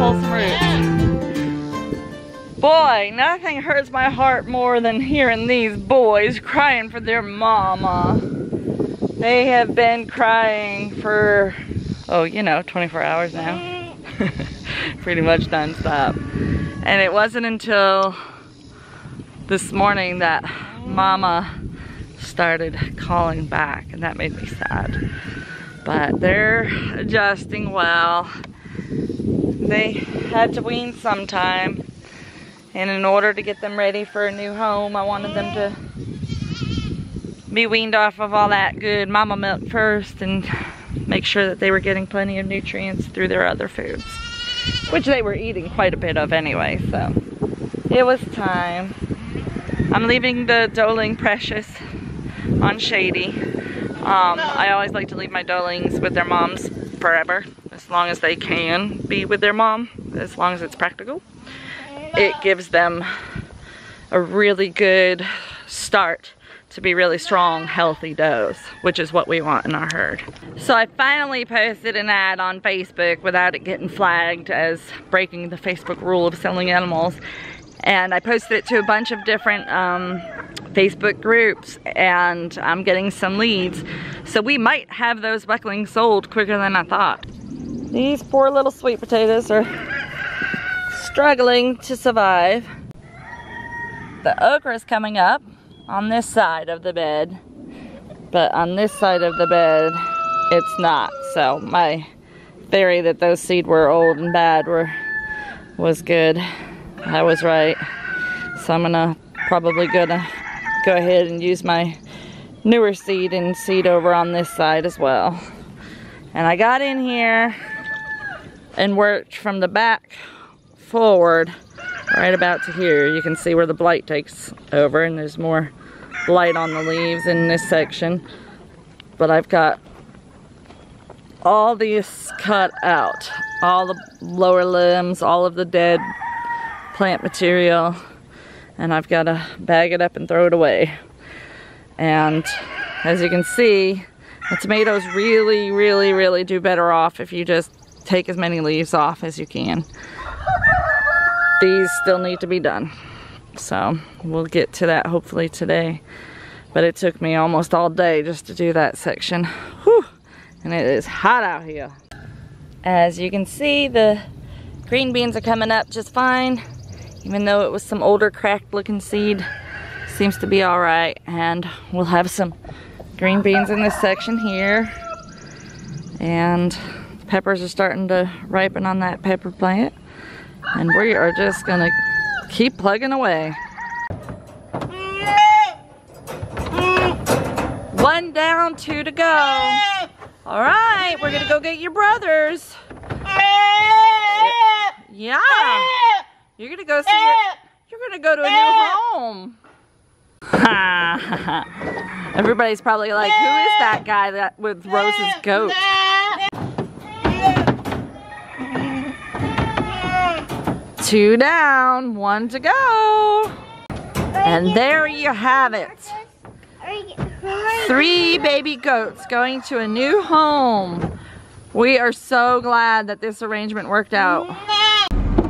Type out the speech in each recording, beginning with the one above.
Wholesome Roots. Boy, nothing hurts my heart more than hearing these boys crying for their mama. They have been crying for, oh, you know, 24 hours now. Pretty much non-stop. And it wasn't until this morning that mama started calling back, and that made me sad. But they're adjusting well. They had to wean sometime, and in order to get them ready for a new home, I wanted them to be weaned off of all that good mama milk first and make sure that they were getting plenty of nutrients through their other foods, which they were eating quite a bit of anyway, so it was time. I'm leaving the doeling precious on shady. I always like to leave my doelings with their moms forever, as long as they can be with their mom, as long as it's practical. It gives them a really good start to be really strong, healthy does, which is what we want in our herd. So I finally posted an ad on Facebook without it getting flagged as breaking the Facebook rule of selling animals. And I posted it to a bunch of different Facebook groups, and I'm getting some leads. So we might have those bucklings sold quicker than I thought. These poor little sweet potatoes are struggling to survive. The okra is coming up on this side of the bed, but on this side of the bed it's not. So my theory that those seed were old and bad was good. I was right. So I'm probably gonna go ahead and use my newer seed and seed over on this side as well. And I got in here and worked from the back forward right about to here. You can see where the blight takes over, and there's more blight on the leaves in this section. But I've got all these cut out, all the lower limbs, all of the dead plant material, and I've got to bag it up and throw it away. And as you can see, the tomatoes really do better off if you just take as many leaves off as you can. These still need to be done, so we'll get to that hopefully today. But it took me almost all day just to do that section. Whew. And it is hot out here. As you can see, the green beans are coming up just fine. Even though it was some older cracked looking seed, seems to be all right. And we'll have some green beans in this section here. And peppers are starting to ripen on that pepper plant. And we are just gonna keep plugging away. One down, two to go. All right, we're gonna go get your brothers. Yeah. You're gonna go see you're gonna go to a new home. Everybody's probably like, who is that guy that with Rose's goat? Two down, one to go. And there you have it. 3 baby goats going to a new home. We are so glad that this arrangement worked out.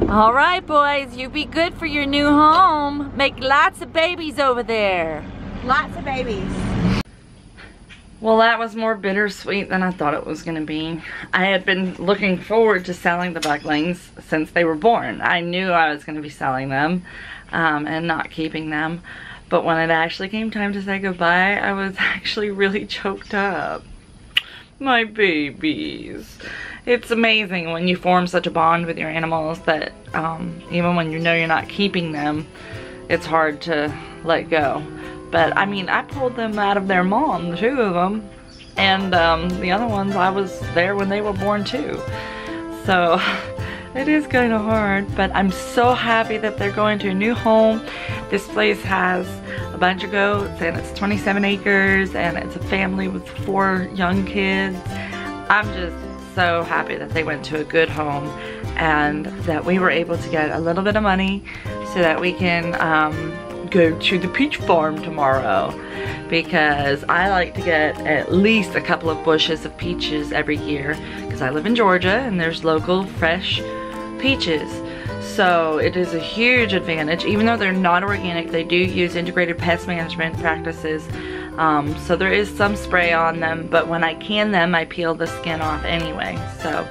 All right, boys, you be good for your new home. Make lots of babies over there. Lots of babies. Well, that was more bittersweet than I thought it was gonna be. I had been looking forward to selling the bucklings since they were born. I knew I was gonna be selling them and not keeping them. But when it actually came time to say goodbye, I was actually really choked up. My babies. It's amazing when you form such a bond with your animals that even when you know you're not keeping them, it's hard to let go. But I mean, I pulled them out of their mom, 2 of them, and the other ones, I was there when they were born too. So it is kind of hard, but I'm so happy that they're going to a new home. This place has a bunch of goats, and it's 27 acres, and it's a family with 4 young kids. I'm just so happy that they went to a good home and that we were able to get a little bit of money so that we can go to the peach farm tomorrow, because I like to get at least a couple of bushes of peaches every year because I live in Georgia and there's local fresh peaches. So it is a huge advantage. Even though they're not organic, they do use integrated pest management practices. So there is some spray on them, but when I can them, I peel the skin off anyway. So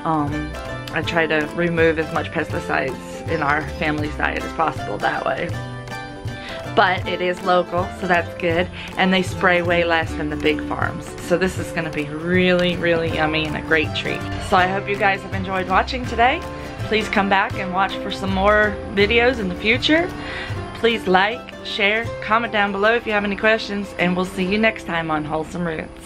I try to remove as much pesticides in our family's diet as possible that way. But it is local, so that's good. And they spray way less than the big farms. So this is gonna be really, really yummy and a great treat. So I hope you guys have enjoyed watching today. Please come back and watch for some more videos in the future. Please like, share, comment down below if you have any questions, and we'll see you next time on Wholesome Roots.